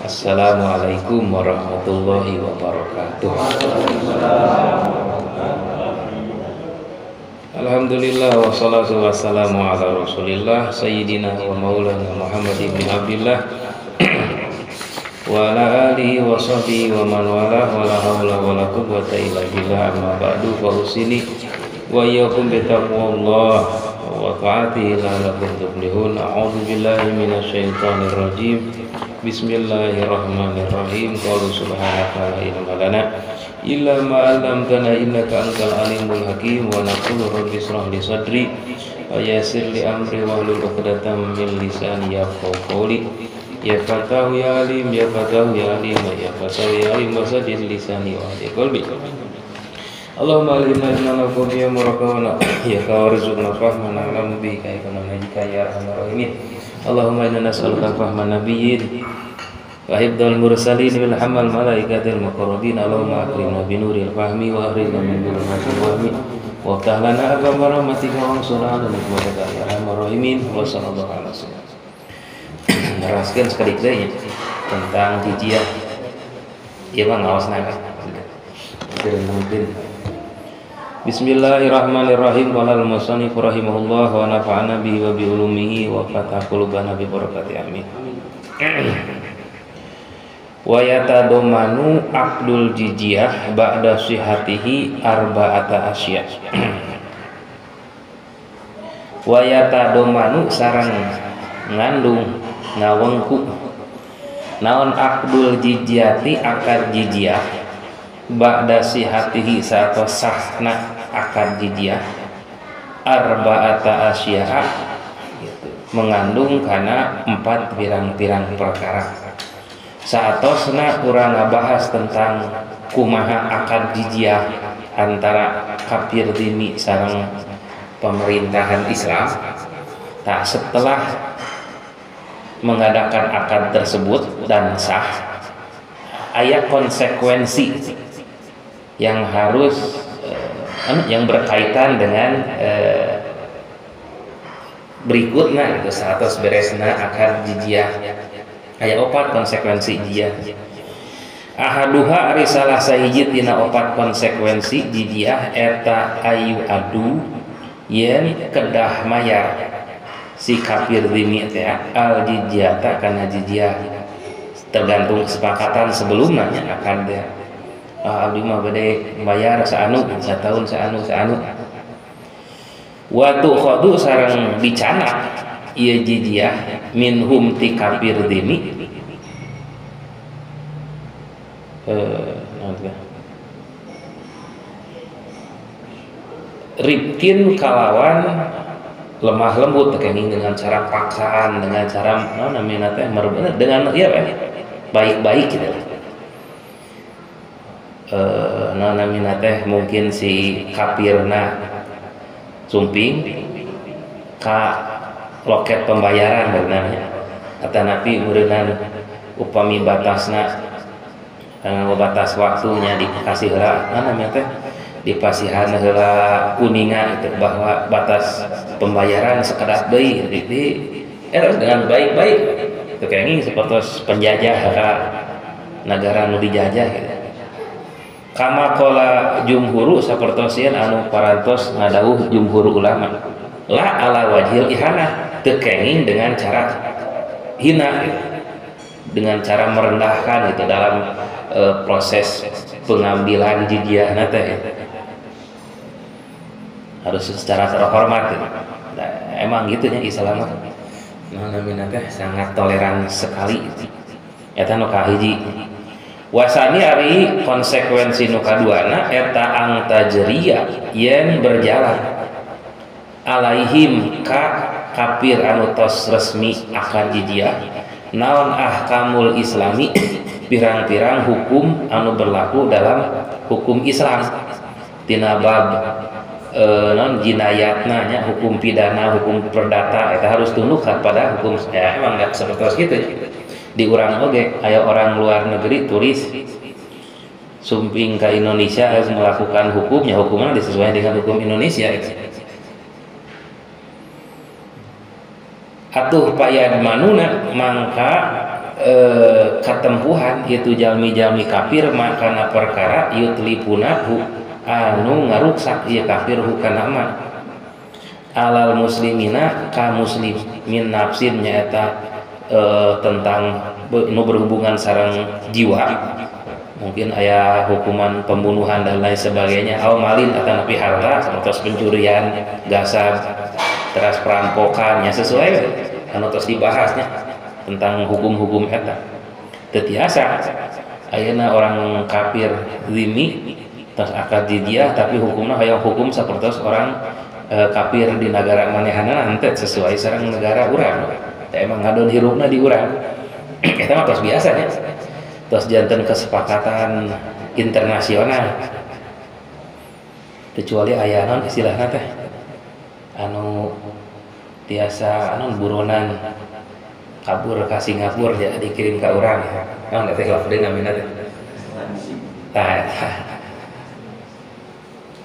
Assalamualaikum warahmatullahi wabarakatuh. Alhamdulillah wassalatu wassalamu ala rasulillah sayyidina wa maulana Muhammad ibn Abdillah wa ala alihi wa sahbihi wa man wala wa la hawla wa la quwwata illa billah amma ba'du fa usini wa iyyakum bi taqwallah wa ta'atihi la'allakum tuflihun. A'udzu billahi minasyaitonir rajim. Bismillahirrahmanirrahim. Qala subhanaka la ilma lana illa ma 'allamtana innaka antal alimul hakim. Wa naqulu rabbi ishrah li sadri wa yassir li amri wahlul 'uqdatam min lisani yafqahu qawli. Ya fatahu ya alim, ya fatahu ya alim, ya fatahu ya alim, wasadid lisani wa hadi qalbi. Allahumma alimna inna nafudhiya murakabana ya kawarizuna fahman alamu bihi kaifana najika ya arhamar rahimin. Allahumma inna nas'aluka fahman nabiyyin wa hibdal mursalin wal hamal malaikatil muqarrabin. Allahumma akrimna binuril fahmi wa akhrijna min dhulumatil wahmi wa ftah lana abwaaba rahmatika wa ansurna 'ala al-qawmi ya arhamar rahimin. Wa sallallahu alaihi wasallam. Neraskeun sekali deui tentang jijiah. Ieu mah ngaosna kan. Bismillahirrahmanirrahim. Qala al-musannif rahimahullah wa nafa'ana bihi wa bi ulumihi wa fatah qulubana bi barakati amin. Wa yatadomanu aqdul jizyah ba'da sihhatihi arba'ata asya. Wa yatadomanu sareng ngandung ngawengku naon aqdul jizyati akad jizyah ba'da sihhatihi saat sahna akad jizyah arba'ata asya'a gitu. Mengandung karena 4 pirang-pirang perkara. Saatosna urang ngabahas tentang kumaha akad jizyah antara kafir dhimmi sareng pemerintahan Islam. Tak setelah mengadakan akad tersebut dan sah, aya konsekuensi yang harus yang berkaitan dengan berikutnya itu satos beresna akad jizyah. Aya 4 konsekuensi jizyah. Ahaduha ari salah sahiji tina 4 konsekuensi jizyah eta ayu adu yen kedah mayar si kafir dhimmi teh al jizyata kana jizyah tergantung kesepakatan sebelumnya akan dia abdi mah bade bayar saanu satahun saanu wa tukhadu sareng dicana ieu jizyah minhum ti kafir dhimmi rifkin kalawan lemah lembut tekeni dengan cara paksaan, dengan cara namanya teh dengan ya baik-baik gitu. Namanya teh mungkin si kafirna sumping ka loket pembayaran beunanya kata Nabi meureunna upami batasna batas waktunya dikasih heula namanya teh dipasihan heula kuningan itu bahwa batas pembayaran sekedap deui dengan baik-baik itu kayaknya seperti penjajah ka negara nu dijajah gitu. Kama qala jumhuru sapertosieun anu parantos ngadawuh jumhur ulama la ala wajhil ihanah teu kenging dengan cara hina gitu. Dengan cara merendahkan itu dalam proses pengambilan jizyah teh harus secara terhormat gitu. Nah, emang gitu ya Islam namanya teh sangat toleran sekali eta nu kahiji. Wasani ari konsekuensi nu kaduana eta ang tajriya yen berjalan alaihim ka kafir anu tos resmi akan jizyah naon ahkamul islami pirang-pirang hukum anu berlaku dalam hukum Islam tina bab non jinayatna nya hukum pidana hukum perdata itu harus tunduk pada hukum ya emang nggak seperti itu di urang oge aya orang luar negeri turis sumping ke Indonesia harus melakukan hukumnya hukumnya disesuaikan dengan hukum Indonesia itu. Atuh payah manuna mangka katempuhan itu jalmi-jalmi kafir makana perkara yutlipunahu anu ngaruksak ieu kafir hukana ma alal muslimina ka muslimin nafsin nyaeta tentang nu berhubungan sareng jiwa, mungkin aya hukuman pembunuhan dan lain sebagainya, au malin atau napi harta terus pencurian gasab teras perampokannya sesuai anu tos dibahasnya tentang hukum-hukum eta. Tetiasa ayeuna orang kafir zimmi tos akad jizyah tapi hukumna hayang hukum sapertos orang kafir di negara manehana henteu sesuai sareng negara urang. Emang ngadon hirupna di urang. Eta mah tos biasa nya. Tos janten kesepakatan internasional. Kecuali aya naon istilahna teh anu tiasa anu buronan kabur ka Singapura ya dikirim ka urang ya. Naon teh laf deui namina teh. Tah.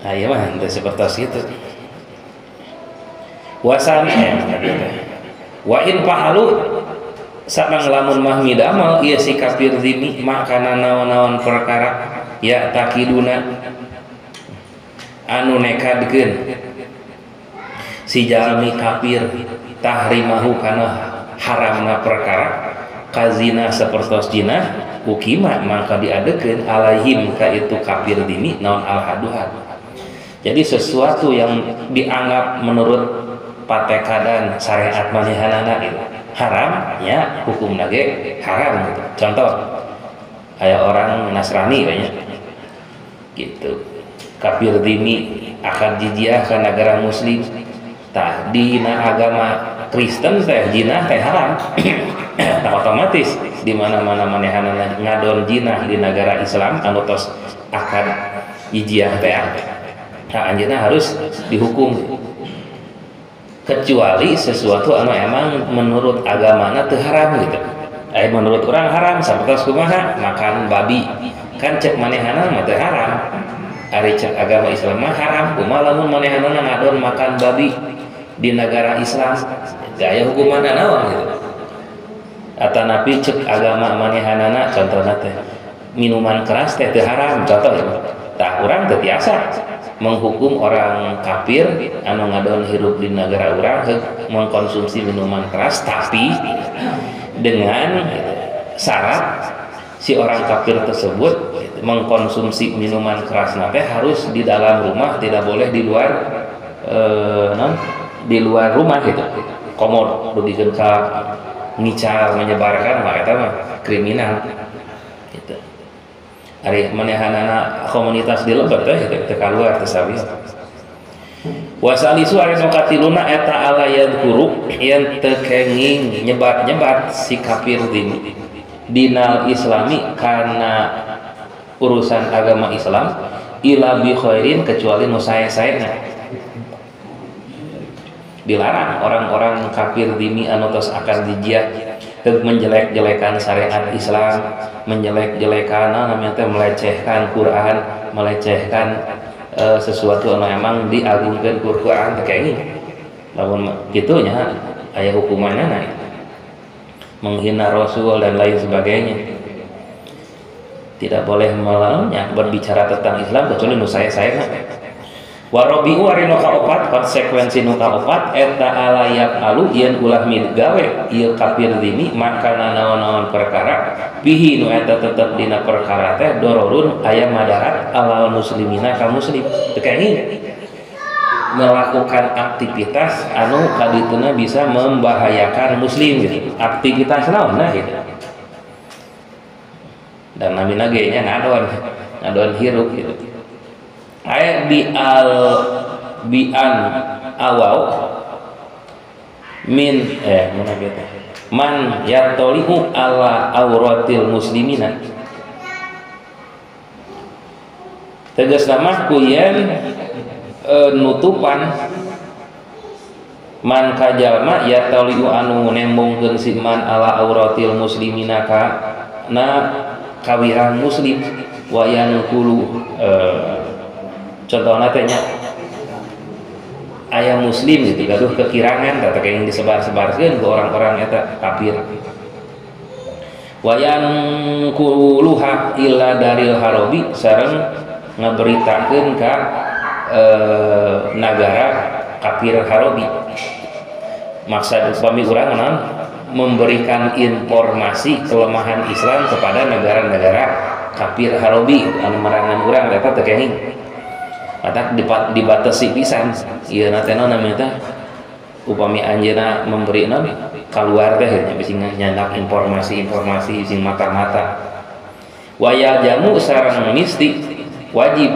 Aya mah teh sapertos kitu. Wasami wa in pahalu sareng lamun mah midamal ieu si kafir zimmi makana naon-naon perkara ya takiduna anu nekadkeun si jalmi kafir tahrimahu kana haramna perkara kazina sapertos zina ukima mangka diadekeun alaihim ka itu kafir zimmi naon al-haduhan. Jadi sesuatu yang dianggap menurut patekadan syariat manehanana gitu haram ya hukum nage haram gitu. Contoh kayak orang Nasrani banyak gitu kafir zimmi akad jizyah ke negara muslim tah dina agama Kristen teh jinah teh haram. Nah, otomatis di mana-mana manehanana ngadon jinah di negara Islam anu tos akad jizyah teh nah anjeunna harus dihukum kecuali sesuatu anu emang menurut agamana teu haram gitu. Menurut orang haram sapertos kumaha makan babi kan cek manehana mah teu haram. Ari cek agama Islam mah haram. Kumaha lamun manehana ngadon makan babi di negara Islam aya hukumanna naon gitu. Atanapi cek agama manehanana contohna teh minuman keras teh teu haram contoh ya. Tah urang teu biasa menghukum orang kafir anu ngadon hirup di negara urang mengkonsumsi minuman keras tapi dengan syarat si orang kafir tersebut mengkonsumsi minuman keras nanti harus di dalam rumah, tidak boleh di luar di luar rumah gitu. Komod dudikeun ka ngical menyebarkan mah eta mah kriminal gitu. Ari manehanana komunitas di Lebet teh kaluar teh sawi. Wasalisu ari nu katiluna eta alayad huruf yang teu kenging nyebat-nyebat si kafir dinal islami karena urusan agama Islam ila bi khairin kecuali nu sae-saena. Dilarang orang-orang kafir dini anu tos akan jizyah menjelek-jelekan syariat Islam, menjelek-jelekan namanya teh melecehkan Quran, melecehkan sesuatu anu emang diagungkeun ku Quran teh kayak gini. Lamun kitu nya aya hukumanna menghina Rasul dan lain sebagainya. Tidak boleh melalnya berbicara tentang Islam kecuali nu saya-saya. Warabiu ari nu kaopat konsekuensi nu kaopat eta alayak alu yen ulah midgawe ieu kafir dini maka naon-naon perkara bihi nu eta tetep dina perkara teh dororun aya madarat alal muslimina ka muslim teu kayak melakukan aktivitas anu kadituna bisa membahayakan muslim gitu. Aktivitas naon nah gitu. Dan namina ge nya ngadon hirup gitu. Ayat bi'an awau min mana gitu man yatolihu ala auratil muslimina tegas nama kuyen nutupan man kajalma yatolihu anu nembongkeun si man ala auratil muslimina ka na kawirang muslim wayan kulu contohnya tanya ayah muslim gitu gaduh kekirangan kata yang disebar-sebarkan ke orang-orang eta kafir wayan kuluha illa daril harobi sareng ngaberitakeun ka negara kafir harobi. Maksud upami urang naon memberikan informasi kelemahan Islam kepada negara-negara kafir harobi anu merangan urang eta teh kenging matak dibatasi pisan ieu na teh namanya upami anjeunna memberi keluar teh bisa nyandak informasi sing mata-mata. Waya jamu sareng mistik wajib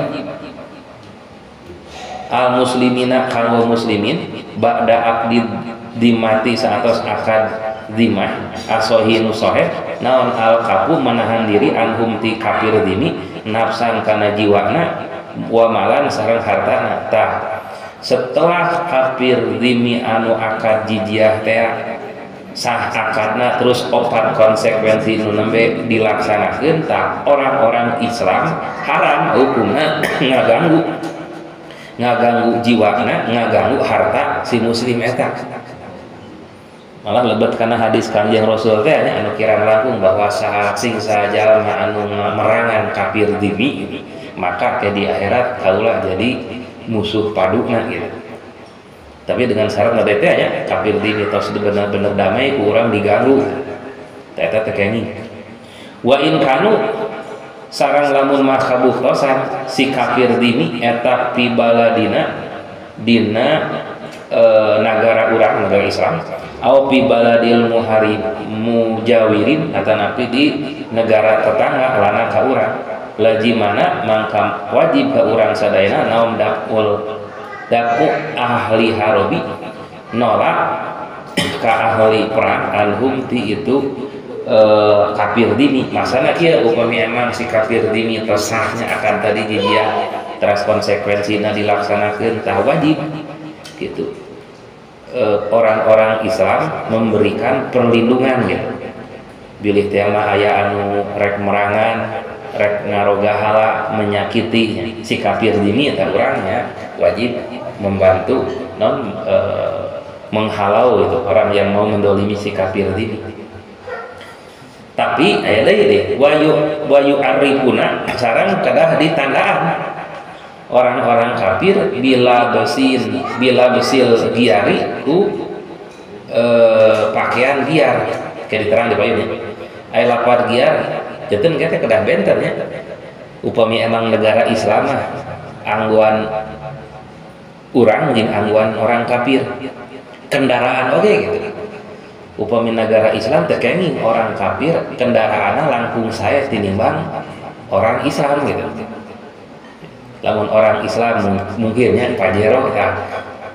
al muslimina kanggo muslimin ba'da abdi dimati saatos akad dimah asohinu soheh naon al kapu menahan diri anhum ti kafir dimi nafsan kana jiwana wa malan sareng hartana. Tah setelah kafir dimi anu akad jizyah teh sah akadna terus opat konsekuensi nu nembe dilaksanakeun tah orang-orang Islam haram hukumna ngaganggu jiwana, ngaganggu harta si muslim eta. Malah lebet karena hadis Kanjeng Rasul teh anu kirang langkung bahwa sing sajalma anu merangan kafir dimi maka ke di akhirat kaulah jadi musuh paduna gitu. Tapi dengan syarat na teh nya kafir dimi tos bener-bener damai ku urang diganggu. Eta teh kenyi. Wa in kanu sareng lamun makhabuhtosan si kafir dimi eta fi baladina dina negara urang negara Islam au fi baladil mujawirin atanapi di negara tetangga lana ka urang lajimana mangka wajib ka urang sadayana naum daku ahli harobi nolak ka ahli perang anhum ti itu kafir dimi. Masana kieu upami emang si kafir dimi tersahnya akan tadi jizyah teras konsekuensina dilaksanakeun tah wajib gitu. Orang-orang Islam memberikan perlindungan gitu. Bilih teh mah aya anu rek merangan, rek ngarogahala menyakiti si kafir dimi eta urangnya wajib membantu menghalau itu orang yang mau mendolimi si kafir dimi. Tapi aya deui wayu arifuna sareng kadah ditandaan orang-orang kafir bila besil giari ku pakaian giar kayak diterang di payunnya aya lapar giar janten kita kedah benternya upami emang negara Islam mah angguan urang jeung angguan orang kafir kendaraan oke gitu. Upami negara Islam teh kenging orang kafir kendaraanna langkung sae tinimbang orang Islam gitu. Lamun orang Islam mungkinnya pajero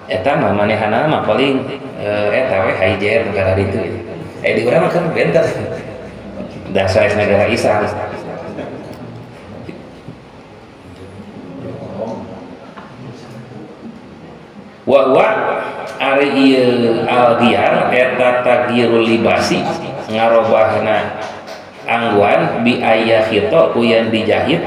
eta mah manehana mah paling eta we haijer negara ditu. Di urang mah kan benter. Dasar negara Islam. Wa ari ieu al-ghiyar eta tagirul libasi ngarobahna angguan bi ayakhito ku yang dijahit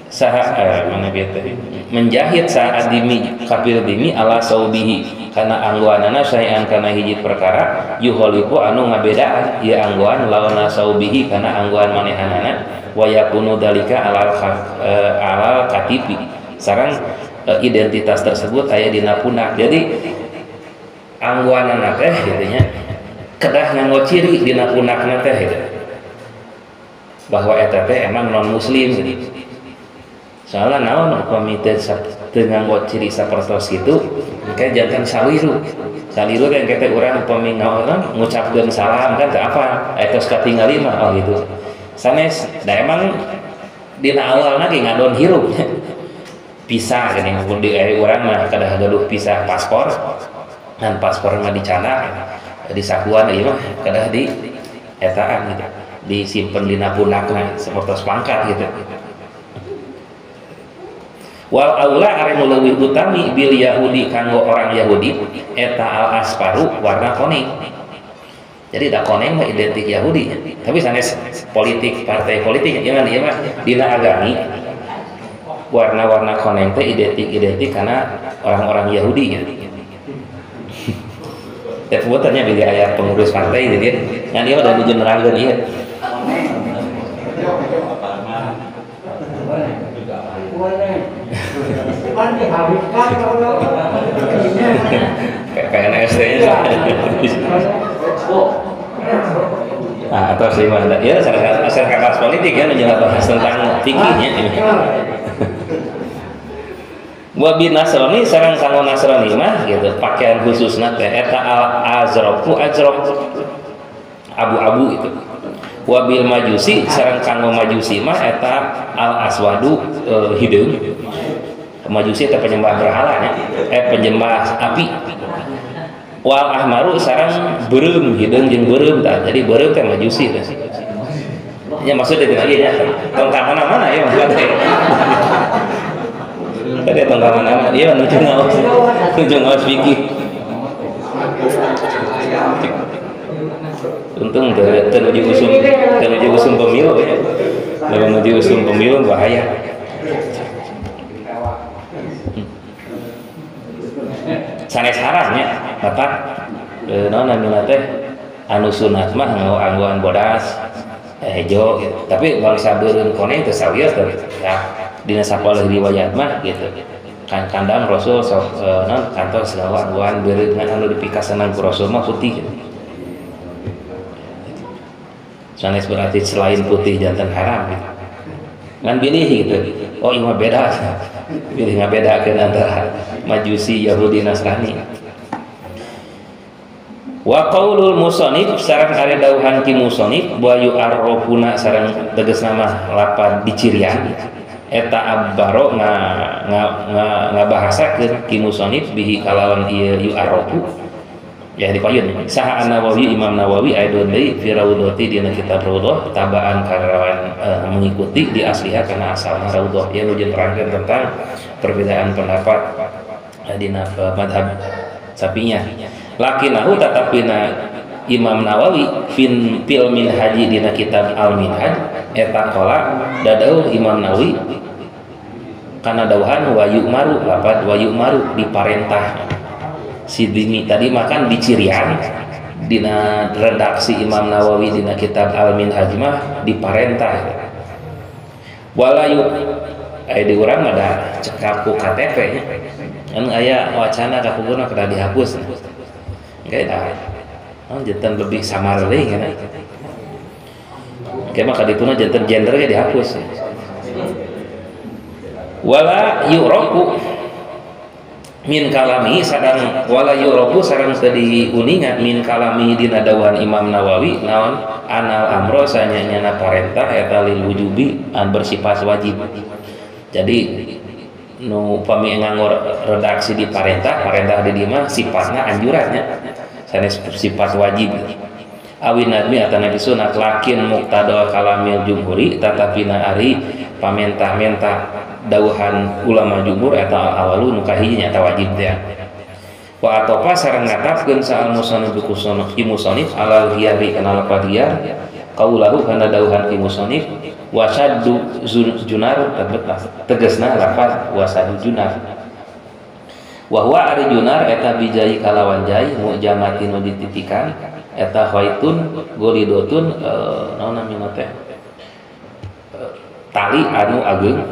saha mana bete menjahit saat dimi kafir dimi ala saubihi kana angguanana saean kana hiji perkara yuholiku anu ngabedaan ieu angguan lawana saubihi kana angguan manehanana wa yakunu dalika alal katipi sareng identitas tersebut aya dina punak. Jadi angguanana teh gitu nya kedah nganggo ciri dina punakna teh gitu. Bahwa eta teh emang non muslim gitu. Soalnya naon komite dengan ciri sapertos gitu kayak jangan saliru yang kita orang upami ngaon ngucapkeun salam kan teh apa etos katingali mah oh gitu sanes da emang dina awalna ge ngadon hirup pisah gini mun di urang mah kadah gaduh pisah paspor dan paspor mah dicanak di sakuan ieu mah kadah di etaan gitu disimpen dina pundakna sapertos pangkat gitu. Wal aula are nu leuwih utami bil yahudi kanggo orang Yahudi eta al asparu warna koneng. Jadi da koneng mah identik Yahudi tapi sanes politik partai politik jangan ieu mah dina agami warna-warna koneng teh identik karena orang-orang Yahudi gitu. Ya sebutannya bila aya pengurus partai jadi ngan ieu udah dijeneralkeun ieu Kayak ST-nya. Nah, atau sih mana? Ya, asal kakak politik ya menjelaskan bahas tentang fikihnya. Wabi Nasrani sareng kanggo Nasrani mah gitu pakaian khususna teh eta al-azraqu azraq abu-abu itu. Wabil Majusi sareng kanggo Majusi mah eta al-aswadu hideung. Majusi eta penyembah berhala nya, penyembah api. Wal ahmaru sareng beureum hideung jeung beureum tah. Jadi beureum teh Majusi teh. Ya maksudnya itu lagi ya. Tong ka mana-mana ya maksudnya. Tadi tong ka mana-mana. Iya nuju ngaos fikih. Untung tenuju usum pemilu ya. Kalau menuju usum pemilu bahaya. Sanes haramnya bapak naon namina teh anu sunat mah nganggoan bodas hejo gitu. Tapi bangsa beureum koneng teh sawios teh ya dina sapola riwayat mah gitu. Kan kandang Rasul sok naon kantor segala anggoan beureum anu dipikasenan ku Rasul mah putih gitu. Sanes berarti selain putih jantan haram gitu. Ngan pilih gitu. Oh ini mah beda. Pilih ngabedakeun antara Majusi, Yahudi, Nasrani. Wa qaulul musannif sareng ari dawuhan ki musannif wa yu'arrafuna sareng tegasna mah lapan dicirian eta abbaro ngabahasakeun ki musannif bihi kalawan ieu yu'arrafu ya dipayun saha Nawawi Imam Nawawi aidon deui fi raudhati dina kitab raudhah tabaan karawan mengikuti di asliha kana asalna raudhah yang nuju terangkeun tentang perbedaan pendapat dina madhab sapinya lakinahu tatapina Imam Nawawi fil minhaji dina kitab al minhaj eta qala dadauh Imam Nawawi kana dawuhan wa yu'maru lapad wa yu'maru diparentah si dini tadi makan di cirian dina redaksi Imam Nawawi dina kitab Al-Minhaj mah diparentah walayu aya di urang ada cekap ku KTP nya anu aya wacana kakuguna kada dihapus engke da janten lebih samar deui kana engke mah kadituna janten gender ge dihapus wala yuraku min kalami sareng wala yuraku sareng teu uningan min kalami dina dawuhan Imam Nawawi naon anal amro sanyana parentah eta lil wujubi an bersifat wajib. Jadi nu upami nganggo redaksi di parentah di dieu mah sifatna anjurannya sanes sifat wajib. Awin nadmi atana disunat lakin muqtada kalamil jumhuri tatapina ari pamentah-mentah dawuhan ulama jumhur eta awalu nu kahiji nya wajib teh. Wa atopa sareng ngatafkeun saal musannif ki musannif alal hiyari kana lafadiyar qaulahu kana dawuhan ki musannif wasaddu junar tegasna lafaz wasaddu junar. Wa huwa ari junar eta bijai kalawan jai mujamatin nu dititikan eta khaitun golidotun naon namina teh tali anu ageung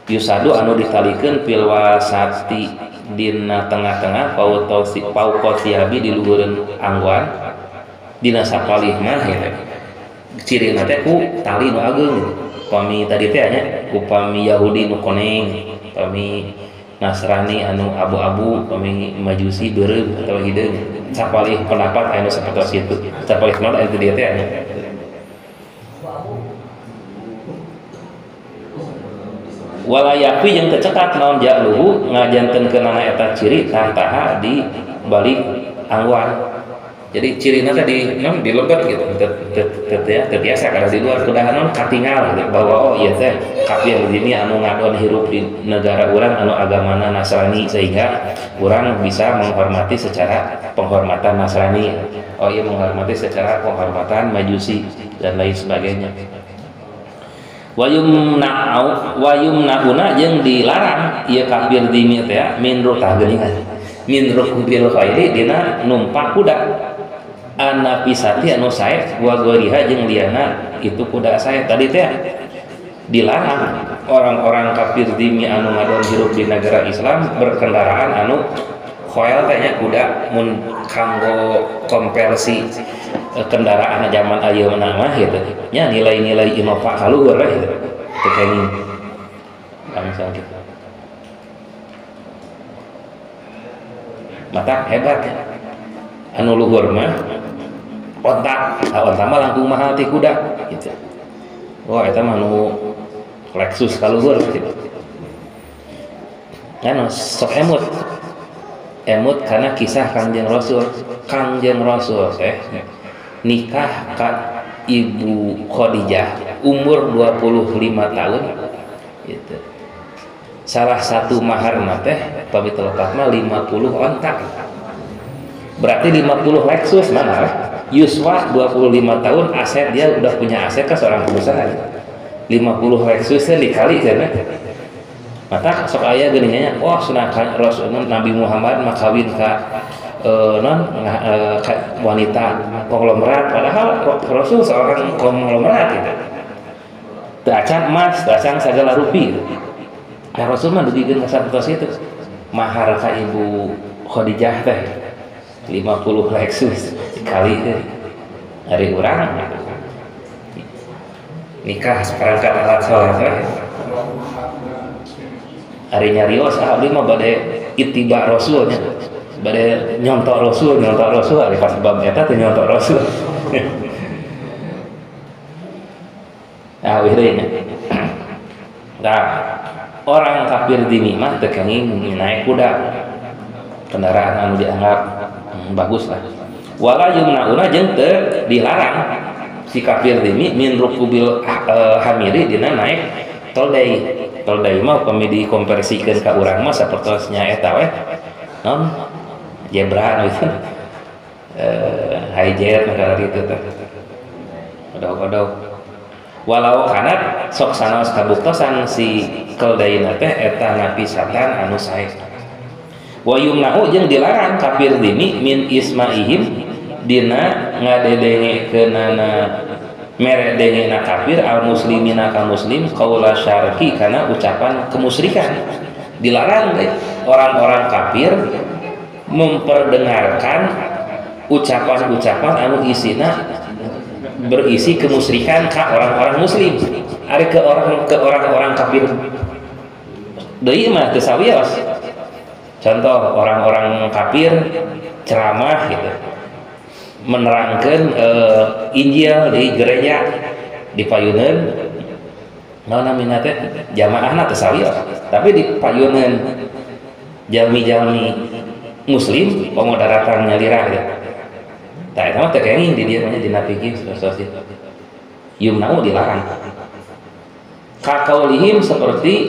yusadu anu ditalikeun fil wasati dina tengah-tengah pauqosiabi di luhureun anggoan dina sapalih mah ya cirina teh ku tali nu ageung upami tadi teh nya upami Yahudi nu koneng upami Nasrani anu abu-abu upami Majusi beureum atawa hideung sapalih pendapat anu sapertos itu sapalih mah itu dia teh nya walayakwi yang kecekat naon ja'luhu ngajanten kenana eta ciri tahtaha di balik angguan. Jadi cirina tadi non dilebat gitu terbiasa karena di luar kudahan non katingal gitu. Bahwa oh iya teh kapir di sini anu ngadon hirup di negara urang anu agamana Nasrani sehingga urang bisa menghormati secara penghormatan Nasrani. Oh iya menghormati secara penghormatan Majusi dan lain sebagainya. Wayumnauna jeung dilarang ieu kafir dimi teh min rutah geuningan min rukubil khairi dina numpak kuda anapisati anu sae wa goriha jeung liana itu kuda sae tadi teh dilarang orang-orang kafir dimi anu ngadon hirup di negara Islam berkendaraan anu khoel tanya kuda mun kanggo konversi kendaraan zaman ayeuna mah gitu nya nilai-nilai Innova kaluhur gitu teu kenging bangsa gitu mata hebat anu luhur mah ontak mah langkung mahal ti kuda gitu wah eta mah nu Lexus kaluhur gitu kan sok emut karena kisah Kangjeng Rasul nikah ka Ibu Khadijah umur 25 tahun gitu. Salah satu maharna teh pamit lepat mah 50 ontak berarti 50 Lexus mana Yuswa 25 tahun aset dia udah punya aset kan seorang pengusaha 50 Lexus dikali kan mata sok aya geuninnya wah sunah Rasul Nabi Muhammad makawin ka wanita konglomerat padahal Rasul seorang konglomerat gitu teu acan emas teu acan sagala rupi nah Rasul mah dibikeun ka sapertos itu mahar ka Ibu Khadijah teh 50 Lexus dikali hari urang nikah seperangkat alat sholat hari nyarios abdi mah bade ittiba Rasulnya bade nyontok Rasul hari pas bab eta teh nyontok Rasul nah wireunya nah orang kafir dini mah teu kenging naik kuda kendaraan anu dianggap bagus lah wala yumnauna jeung teu dilarang si kafir dini min rukubil hamiri dina naik toldai mah kami dikonversikeun ka urang mah sapertosnya eta we non jebra gitu hijet negara gitu teh odog walau kanat sok sanaos kabuktosan si keldaina teh eta napisatan anu sae wa yumna'u jeung dilarang kafir dini min ismaihim dina ngadedengekeunana mere dengena kafir al muslimina ka muslim qaula syarki kana ucapan kemusyrikan dilarang deh orang-orang kafir memperdengarkan ucapan-ucapan anu isina berisi kemusyrikan ka orang-orang muslim ari ke orang-orang kafir deui mah teu sawios contoh orang-orang kafir ceramah gitu menerangkan Injil di gereja di payuneun naon namina teh jamaahna teu sawios tapi di payuneun jalmi-jalmi muslim pemodaratan nyalirah gitu tah eta mah teu kenging di dieu nya dina fikih sosial yumna'u dilarang ka qaulihim seperti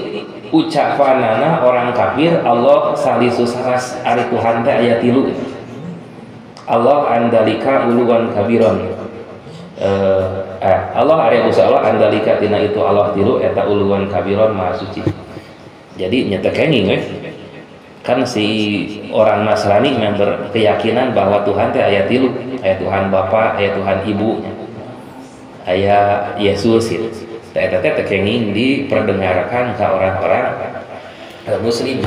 ucapanana orang kafir Allah salisu saras ari Tuhan teh aya 3 Allah andalika uluwan kabiron Allah area usaha Allah andalika tina itu Allah 3 eta uluwan kabiron maha suci jadi nyata kenging kan si orang Nasrani yang berkeyakinan bahwa Tuhan teh aya 3 aya Tuhan Bapa aya Tuhan Ibu aya Yesus gitu eta teh kenging diperdengarkan ke orang-orang muslim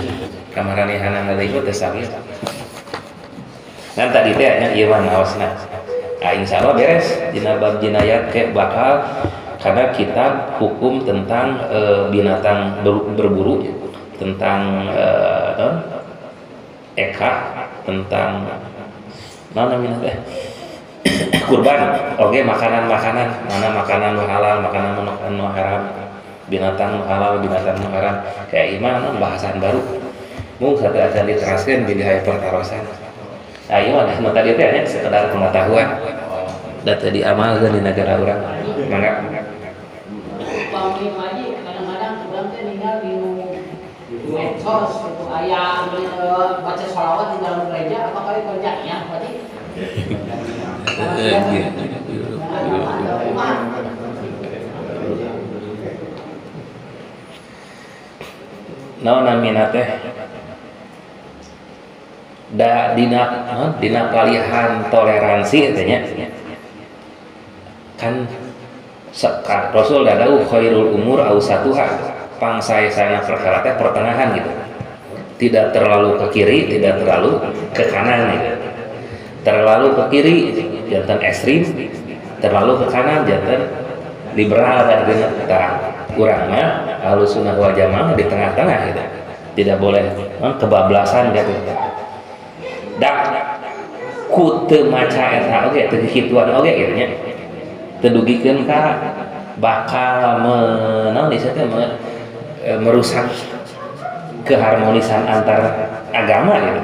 kamaranehanana itu teh sawios kan tadi teh nya ieu mah naosna insyaallah beres dina bab jinayat ke bakal karena kitab hukum tentang binatang berburu tentang eka tentang namanya teh kurban oke makanan-makanan mana makanan halal makanan haram binatang halal binatang haram kayak iman bahasan baru mung satu aja diteraskeun di pertarosan ayo lah tadi teh nya sekedar pengetahuan data diamalkeun di negara urang mangga pamri maji kadang-kadang urang teh ninggal di medsos itu aya baca shalawat di dalam gereja apa kali kerjanya berarti naon namina teh da dina palihan toleransi tanya kan Rasul dadau khairul umur ausatuha, pangsaesana perkara teh pertengahan gitu, tidak terlalu ke kiri, tidak terlalu ke kanan gitu. Terlalu ke kiri jantan ekstrim, terlalu ke kanan jantan liberal dan kita kurang mah Ahlus Sunnah wal Jamaah di tengah-tengah gitu. Tidak boleh kebablasan gitu. Dak ku teu maca eta oge teu kituan oge gitu nya. Teu dugikeun ka bakal merusak keharmonisan antar agama gitu.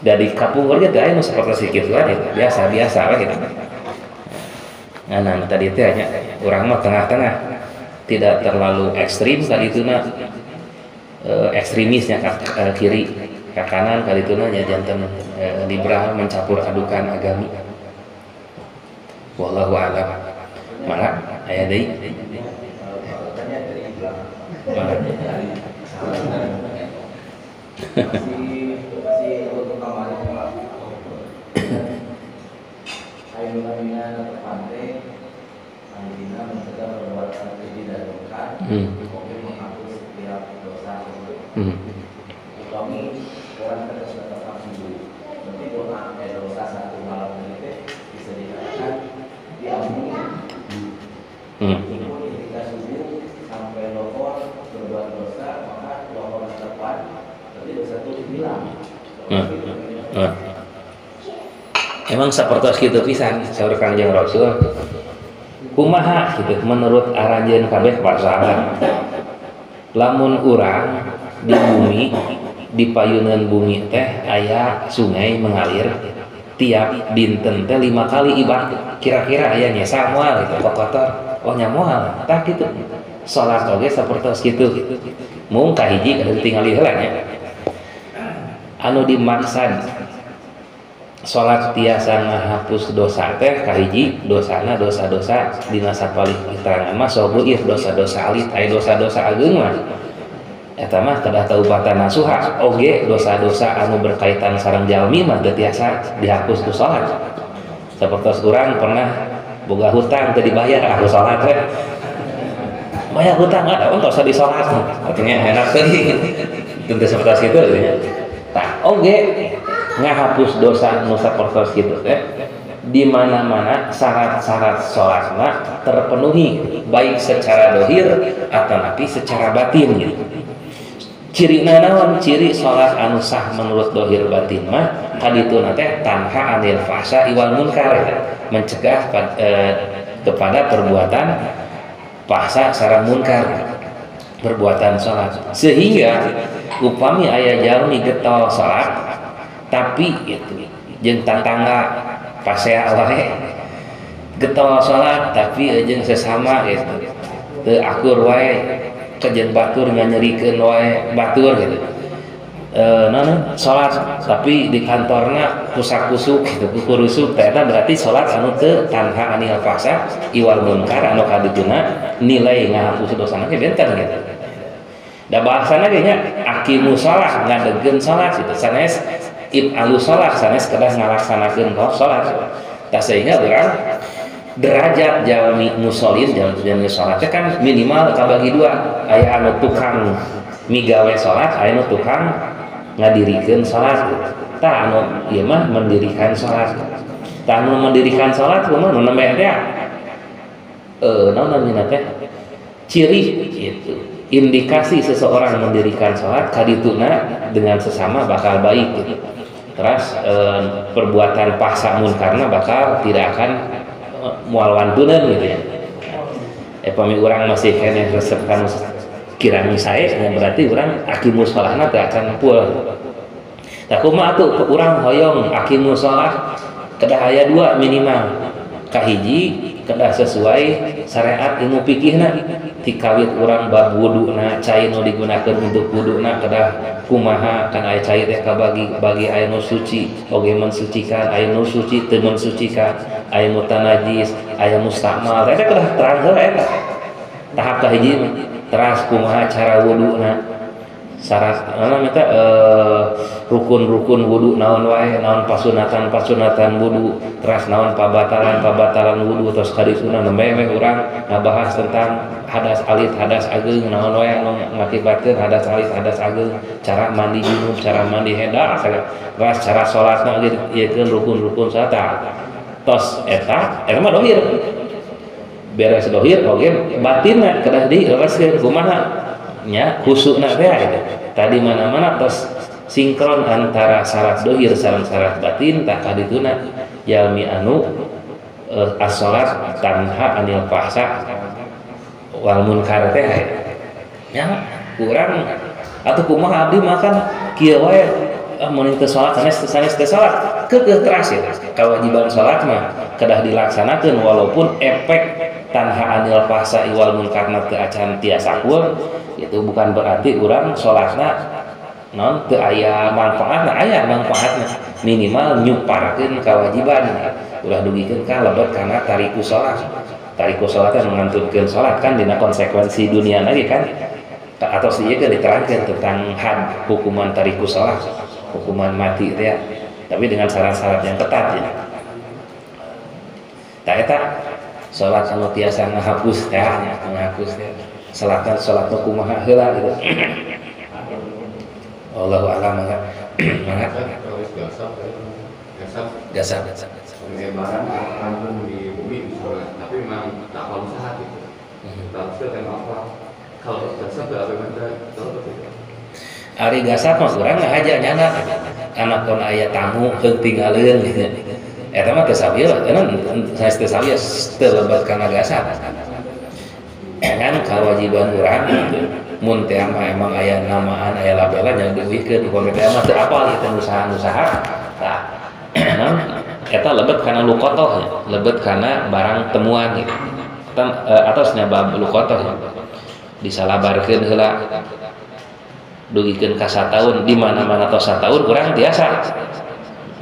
Dari kapungkur gitu aya nu saperti kitu gitu. Biasa-biasa we gitu. Nah, tadi itu hanya urang mah tengah-tengah. Tidak terlalu ekstrim kali itu ekstremisnya ke kiri ke kanan kali itu nya jantan liberal mencampur adukan agami. Wallahu a'lam. Maka aya deui. Emang sapertos kitu pisan saur Kangjeng Rasul. Kumaha gitu menurut aranjeun kabeh para sahabat. Lamun urang di bumi, di payunan bumi teh aya sungai mengalir tiap dinten teh 5 kali ibadah. Kira-kira aya nyesa moal gitu kotor. Oh nya moal. Tah kitu. Salat oge sapertos kitu. Mung kahiji kada tingali heula nya. Anu dimaksud salat tiasa ngahapus dosa teh kahiji dosana dosa-dosa dina sapalih keterangan mah sobeuir dosa-dosa alit aya dosa-dosa ageung mah eta mah kedah taubatan nasuha oge dosa-dosa anu berkaitan sareng jalmi mah teu tiasa dihapus ku salat. Sapertos urang pernah boga hutang teu dibayar aku salat teh bayar hutang ada tos disalat artinya enak teuing teu sapertos kitu nya. Tah oge ngahapus dosa nu sapertos kitu teh di mana-mana syarat-syarat salatna terpenuhi baik secara dohir atau napi secara batin gitu. Cirina naon? Ciri salat anu sah menurut dohir batin mah hadituna teh tanha anil fahsya'i wal munkar, mencegah kepada perbuatan fahsya sareng munkar perbuatan salat. Sehingga upami aya jalmi getol salat tapi itu jeung tatangga pasea wae getol salat tapi jeung sesama gitu teu akur wae kejeun batur nganyerikeun wae batur gitu salat tapi di kantorna kusak-kusuk gitu kukurusuk eta berarti salat anu teu tanha anil fahsya iwal munkar anu kadituna nilai ngahapus dosana ge benten gitu. Da bahasana ge nya aqimus shalah ngadegkeun salat gitu sanes if'alu sholat sanes kedah ngalaksanakeun sholat. Tah sehingga urang derajat jalmi musholin jalmi sholat kan minimal kabagi dua, aya anu tukang migawe sholat, aya anu tukang ngadirikeun sholat. Tah anu ieu mah mendirikan sholat. Tah anu mendirikan sholat kumaha nu nembe teh naon namina teh ciri gitu. Indikasi seseorang mendirikan sholat kadituna dengan sesama bakal baik gitu. Terus perbuatan fahsya munkarna bakal tidak akan moal wantuneun gitu ya. Pami urang masih kene resep kanu kirami sae berarti urang aqimus sholahna teu akan full. Tah kumaha atuh urang hoyong aqimus sholah kedah aya 2 minimal. Kahiji kedah sesuai syariat ilmu fikihna tikawit urang bab wuduna cai nu digunakeun untuk wuduna kedah kumaha kan aya cai teh kabagi aya nu suci oge mensucikan aya nu suci teu mensucikan aya mutanajis aya mustakmal eta kedah terang heula eta tahap kahiji teras kumaha cara wuduna syarat eta rukun-rukun wudu naon wae, naon pasunatan wudu, terus naon pabatalan wudu, terus kadisuna nembe urang ngabahas tentang hadas alit hadas ageung naon wae anu ngakibatkeun hadas alit hadas ageung, cara mandi junub, cara mandi hadas, terus cara salatna ge ieukeun rukun-rukun salat. Tos eta mah dohir. Beres dohir oge batinna kedah direskeun kumaha nya khusukna teh gitu. Tadi mana-mana tos sinkron antara syarat dohir sareng syarat batin tak kadituna jalmi anu as-salat tanha anil fahsya wal munkar teh nya kurang atuh kumaha abdi makan kieu wae mun teu salat sanes teu salat keukeuh teras ya. Kewajiban salat mah kedah dilaksanakeun walaupun efek tanha anil fahsya wal munkarna teu acan tiasa heuh. Itu bukan berarti orang sholatna non teu aya manfaatna, aya manfaatna, minimal nyuparkeun kewajiban ulah dugikeun ka lebet kana tariku sholat teh mengantunkeun sholat kan dina konsekuensi dunia lagi kan atau ieu ke diterangkeun tentang had hukuman tariku sholat hukuman mati teh tapi dengan syarat-syarat yang ketat ya ta eta sholat anu tiasa ngahapus teh salatna kumaha heula gitu. Allahu a'lam. Gasap. Pengembaraan kampung di bumi sholat, tapi memang tak kalau sahat itu. Tapi apa? Kalau gasap berapa benda? Ari gasap mah urang ngahaja nyana. Anak kon aya tamu heung tinggalieun gitu. Eta mah teu sabieu, sanes teu sabieu teu lebat kana gasap. Kan kewajiban urang mun teh emang aya namaan aya labelan yang diuikeun komite mah teu apal ieu usaha-usaha tah naon eta lebet kana luqatoh lebet kana barang temuan gitu atosnya bab luqatoh disalabarkeun heula dugikeun ka sataun di mana-mana tos sataun urang biasa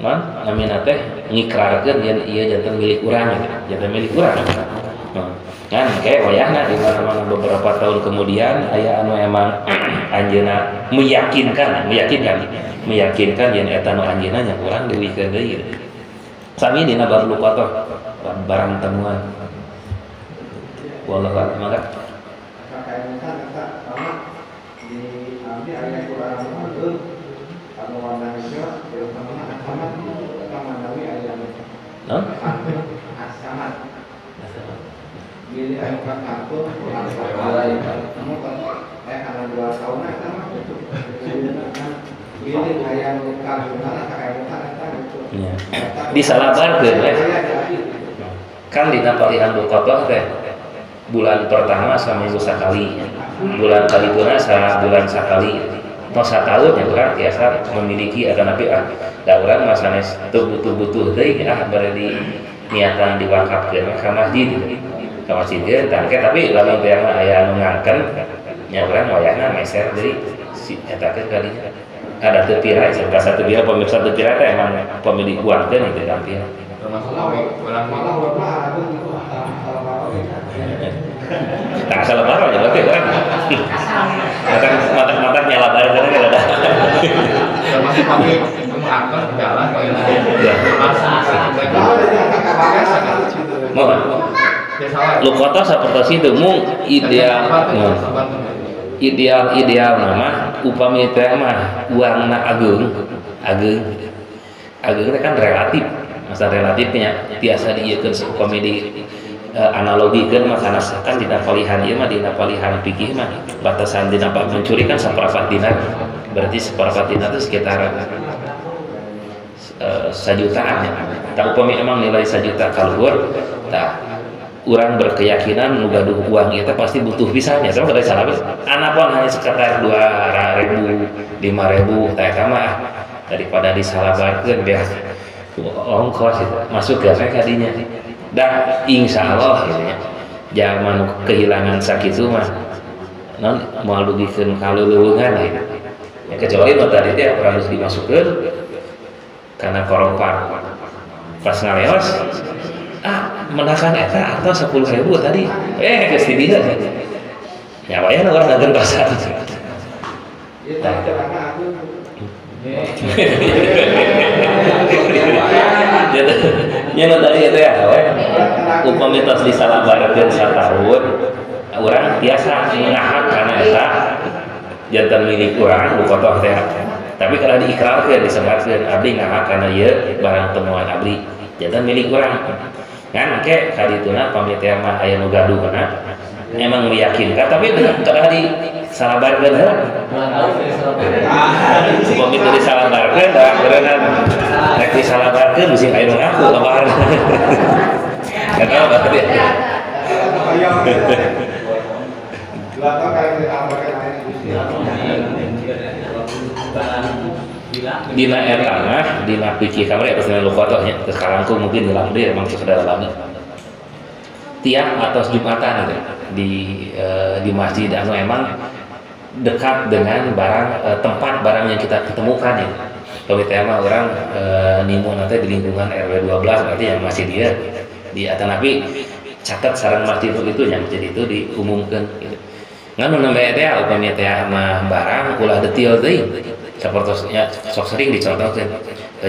naon namina teh ngikrarkeun yen ieu janten milik urang janten milik urang kan kayak wayahna di mana-mana beberapa tahun kemudian aya anu emang anjeunna meyakinkan yen eta nu anjeunna nya urang diwikeun deui gitu. Sami dina bab luqatoh barang temuan. Wallahu a'lam. Gini ayo kan kantor harus alai kamu kan karena 2 tahun sama itu gini kayak kantor kayak ya disalabarkeun kan dina palihan luqatoh teh bulan pertama saminggu sakali bulan kalipuna bulan sakali tos satahun ya urang tiasa memiliki akan api da urang mah sanes teu butuh-butuh deui bari di niatan diwakafkeun ka masjid kawasidnya tapi lalu yang ayah anu ngangken nya urang wayahna meser deui si eta teh kalinya ada tepira jeung ka satepira pemirsa tepira teh emang pemilik uangkeun itu dampir termasuk urang malah tak salah baru aja berarti urang mata nyala baru kan ada termasuk kami mengatur jalan luqatoh sapertos itu mung ideal nama upami teh mah uangna ageung teh kan relatif masa relatifnya tiasa dieukeun upami di analogikeun mah kana kan dina palihan ieu mah dina palihan fikih mah batasan dina mencuri kan saperapat dinar berarti saperapat dinar itu sekitar 1 jutaan ya. Tak upami emang nilai 1 juta kaluhur tah urang berkeyakinan nu gaduh uang ieu teh pasti butuh pisannya sama dari salah anak pun hanya sekitar 2.000 5.000 tah eta mah daripada disalabarkeun biar ongkos itu masuk ke kadinya dan insyaallah gitu ya zaman kehilangan sakitu mah non moal dugikeun kaleuleungan gitu ya kecuali nu tadi teh urang geus dimasukkeun kana korompan pas ngaleos menakan eta atau 10.000 tadi geus di dieu ya wayahna urang ngeukeun pasar Ya tak celana aku. Nya tadi itu ya, upami tos disalabarkeun satahun, urang biasa ngahak kana eta jantan milik urang bukotoh teh. Tapi kalau diikrarkeun disebarkeun abdi ngahak kana ieu barang temuan abdi jantan milik urang. Ngan ke kadituna pamitean mah aya nu gaduhna emang meyakinkan tapi kada di salabarkeun heula. Upami teu disalabarkeun da beureunan rek disalabarkeun bisi aya nu ngaku kabar. Kada apa teh. Dina eta mah dina pikir kamari atas dina lukotoh nya teu kalangkung mungkin hilang deui emang saudara lami. Tiap atau Jumatan di masjid anu emang dekat dengan tempat barang yang kita ketemukan ya. Kalau kita mah orang nimun nanti di lingkungan RW 12 berarti yang masih dia di Atanapi catat sarang masjid itu yang masjid itu diumumkan gitu. Nganu nambah teh upami teh mah barang ulah detail deui. Sapertosnya sok sering dicontohkeun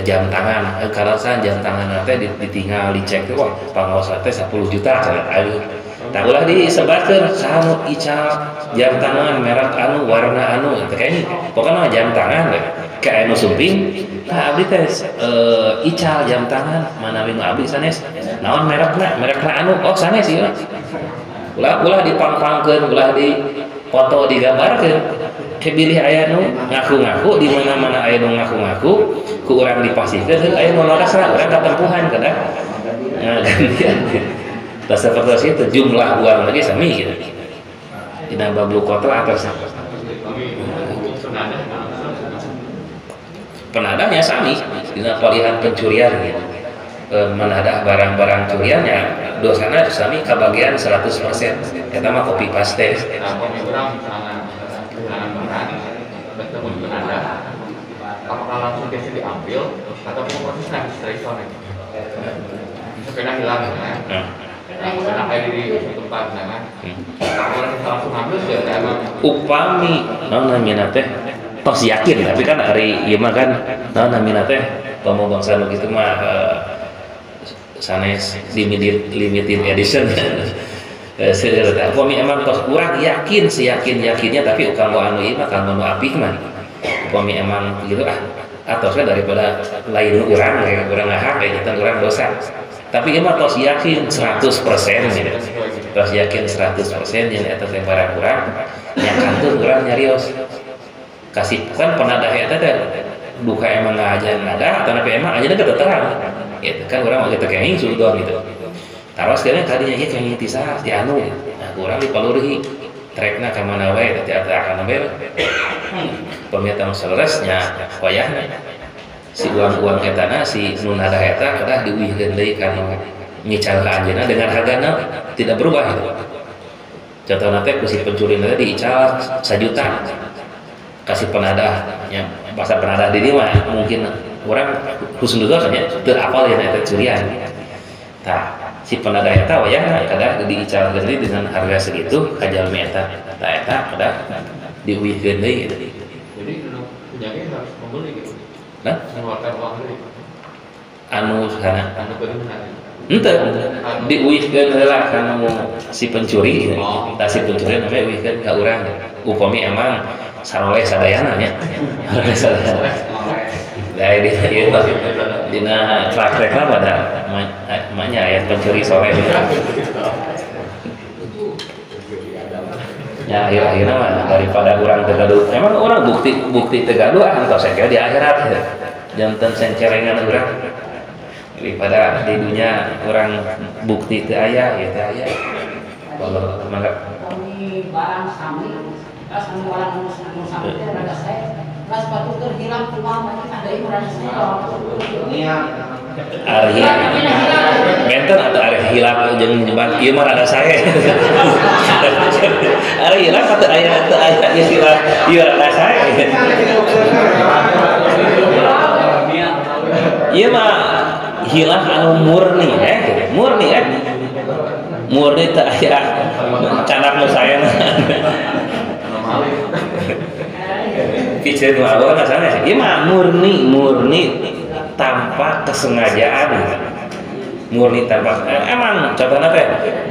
jam tangan kalasan jam tangan teh ditinggal dicek teh wah pangaos teh 10 juta cenah ayeuna. Tah ulah disebarkeun saha ical jam tangan merek anu warna anu teh kayaknya pokoknya jam tangan teh kayak anu sumping tah abdi teh ical jam tangan manawi nu abdi sanes naon merekna anu oh sanes ieu ulah dipang-pangkeun ulah di foto digambarkeun pilih aya nu ngaku-ngaku di mana-mana aya nu ngaku-ngaku ku urang dipasihkeun aya nu larasna urang katempuhan kada nah gantian tah sapertos itu jumlah uang lagi sami gitu dina bab lukoto atas penadahnya sami dina palihan pencurian gitu menadah barang-barang curiannya dosana sami kabagian 100% eta mah copy paste apakah langsung biasa diambil atau proses nanti setelah itu sepeda hilang ya sepeda kayak di tempat sana kalau langsung ambil sudah emang upami naon namina teh tos yakin tapi kan hari ieu mah kan naon namina teh pamu bangsa nu kitu mah sanes limited edition sebenarnya upami emang tos kurang yakin seyakin-yakinnya tapi kanggo anu ieu mah kanggo nu apik mah upami emang gitu atosnya daripada lain urang ya urang ngahak ya jantan urang dosa tapi ieu mah tos yakin 100% gitu tos yakin 100% yang eta teh barang urang nya kantor urang nyarios kasih kan penadah eta teh buka emang ngajan ada tapi emang aja teh terang gitu kan urang mah teh kenging sudon gitu taros kene kadinya ieu kenging tisah di anu nah urang dipalurihi trekna ka mana wae teh ata akan nambel pemiatan selesnya wayahna si uang etana si nunada eta kedah diuihkeun deui kana nyical ka anjeunna dengan hargana tidak berubah itu contohna teh ku si pencuri teh diical 1 juta kasih penadah nya pasar penadah di dieu mah mungkin urang husnuzon nya teu apal yen eta curian tah si penadah eta wayahna kedah diicalkeun deui dengan harga segitu ka jalmi eta tah eta kedah diuihkeun deui gitu. Jadi punyanya harus membeli gitu Nah, mengeluarkan uang dulu anu sana anu benar henteu diuihkeun heula kana si pencuri tah si pencuri namanya uihkeun ka urang upami emang saroleh sadayana nya sadayana da ieu dina praktekna pada manya aya pencuri sore ya akhir-akhirnya mah daripada orang tegaduh emang orang bukti tegaduh atau sengkel di akhirat ya. Jantan sengkelengan orang daripada di dunia orang bukti teu aya ya teu aya kalau mangga ini barang sami pas orang sami teh rada saya pas batu keur hilang kumaha banyak ada yang rada saya Ari benten atau ari hilap jeung nyebab ieu mah rada sae. Ari hilap atau aya istilah ieu rada sae. Ieu mah hilaf anu murni murni kan. Murni teu aya canak nu saeuna. Piceun nu awal kasana ieu mah murni tanpa kesengajaan. Murni tanpa emang contohna teh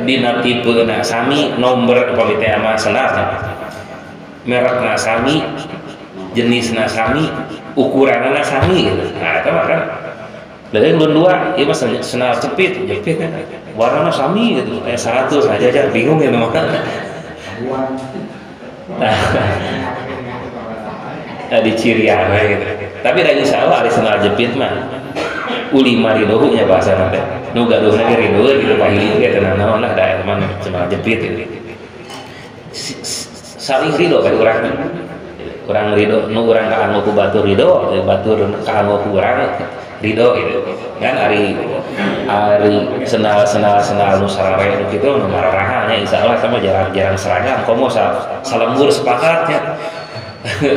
dina tipeuna sami nomor pamit teh ama senar. Merekna sami, jenisna sami, ukuranna sami gitu. Nah, eta mah kan lain dua ieu mah senar jepit kan. Warnana sami gitu. Kayak 100 aja bingung ya memang. Nah, di cirian gitu. Tapi da insyaallah ari senar jepit mah ulima ridohu nya bahasa teh. Nu gaduhna ge ridoeun gitu pahili ge teh naon lah da emang senar jepit gitu. Saling ridho kan urang ridho nu urang kaanggo ku batur ridho batur kaanggo ku urang ridho gitu kan ari senal nu sarare nu kitu nu mararaha nya insyaallah sama jarang seragam komo salembur sepakatnya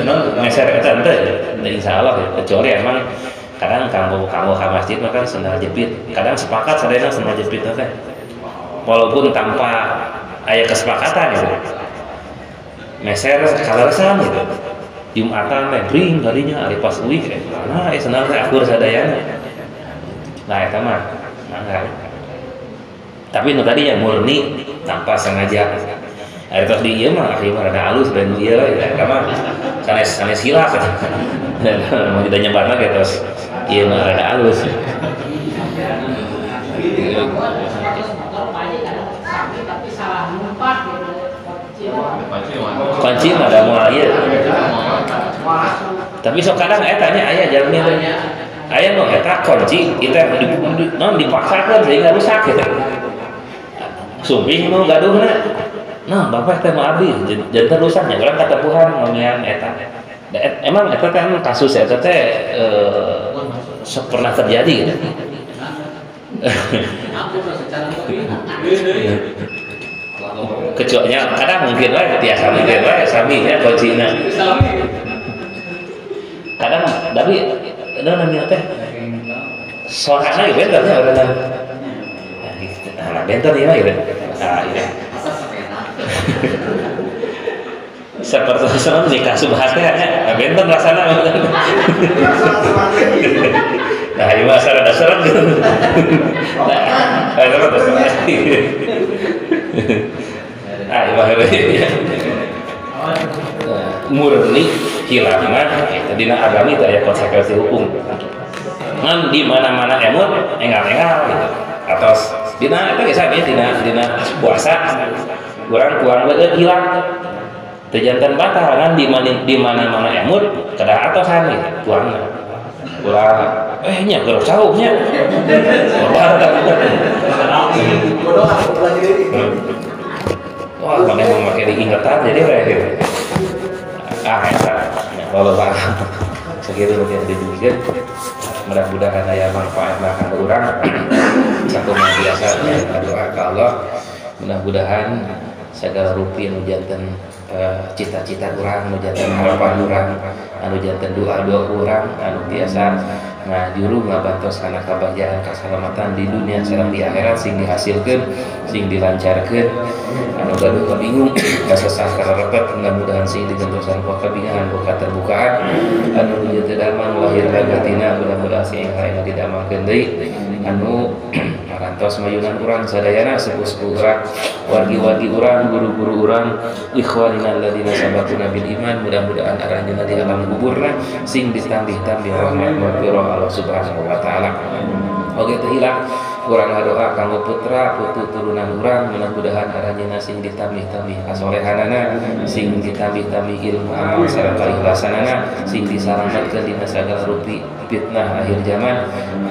non meser eta teh insyaallah kecuali emang kadang kanggo ka masjid mah kan sendal jepit kadang sepakat sadayana sendal jepit teh walaupun tanpa aya kesepakatan gitu meser kalersan gitu Jumatan teh bring tadinya hari pas weekend nah sendal teh akur sadayana nah eta mah mangga tapi nu tadinya murni tanpa sengaja hari tos di ieu mah rada halus dan ieu eta mah sanes hilaf mau kita nyebarna ge tos ieu mah rada halus tapi salah numpak gitu. Kunci ada moal ieu. Tapi sok kadang eta nya aya jalmi teh. Aya nu eta kunci kita non dipaksakeun sehingga rusak gitu. Sumping nu gaduhna. Nah, bapak teh mah abdi janten rusaknya urang katepuhan ngomean eta. Emang eta teh kasus eta teh pernah terjadi gitu. Kecuanya kadang mungkin wae biasa mungkin wae sami nya kuncina kadang tapi namanya teh soalnya ya bener nya urang nah bener ya gitu nah iya seperti sama nikah subhatnya bener rasana nah ini masalah dasar gitu nah murni hilafna dina agami itu aya konsekuensi hukum ngan di mana-mana emut engal-engal gitu atau dina eta geus aya dina puasa urang kuang beueut hilang teu janten batal kan di mana-mana emut kada atosan gitu kuangna ulah nya keur sauh nya wah mana mau pakai diingatan jadi kayak gitu bapak segitu mungkin dibikin mudah-mudahan aya manfaat makan urang satu biasanya doa ke Allah mudah-mudahan segala rupi anu janten cita-cita urang anu janten harapan urang anu janten doa-doa urang anu biasa juru ngabantos kana kabagjaan kasalamatan di dunia sareng di akhirat sing dihasilkeun sing dilancarkeun anu gaduh kabingung kasesah karepet mudah-mudahan sing digentosan ku kabingungan ku katerbukaan anu nuju teu damang lahir dan batina mudah-mudahan sing lain didamalkeun deui anu marantos mayunan urang sadayana sepuh-sepuh urang wargi-wargi urang guru-guru urang ikhwanina alladziina sabaquna bil iman mudah-mudahan aranjeunna di alam kuburna sing ditambih-tambih rahmat maghfirah Allah Subhanahu wa taala. Oge teh hilang urang ngadoa kanggo putra putu turunan urang mudah-mudahan aranjeunna sing ditambih-tambih kasolehanana sing ditambih-tambih ilmu amal sareng kaikhlasanana sing disalametkeun dina sagala rupi fitnah akhir zaman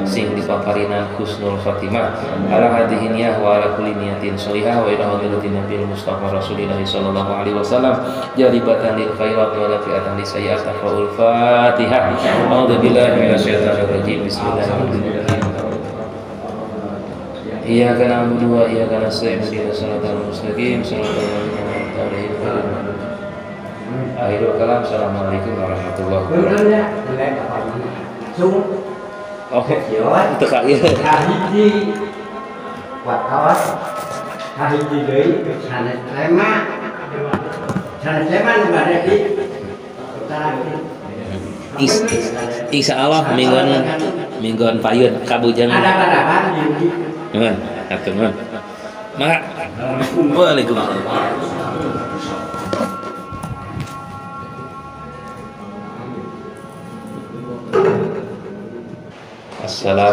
sing dipaparinan husnul khotimah ala hadhihi niyah wa ala kulli niyatin sholihah wa ila hadratin nabiyil mustafa rasulillah sallallahu alaihi wasallam jalibatan lil khairat wa lafiatan lis sayyi'at faul fatihah a'udzu billahi minasyaitonir rajim bismillahirrahmanirrahim iyyaka na'budu wa iyyaka nasta'in ihdinas siratal mustaqim siratal ladzina an'amta 'alaihim ghairil maghdubi akhirul kalam assalamualaikum warahmatullahi wabarakatuh. Oke, itu kak iya. Hiji wartawan, hiji deui sanes lema. Sana Sleman kemarin di utara. Insya Allah mingguan payun kabujang. Ada apa yang Nuhun, atur nuhun. Maka Waalaikumsalam. Assalamualaikum.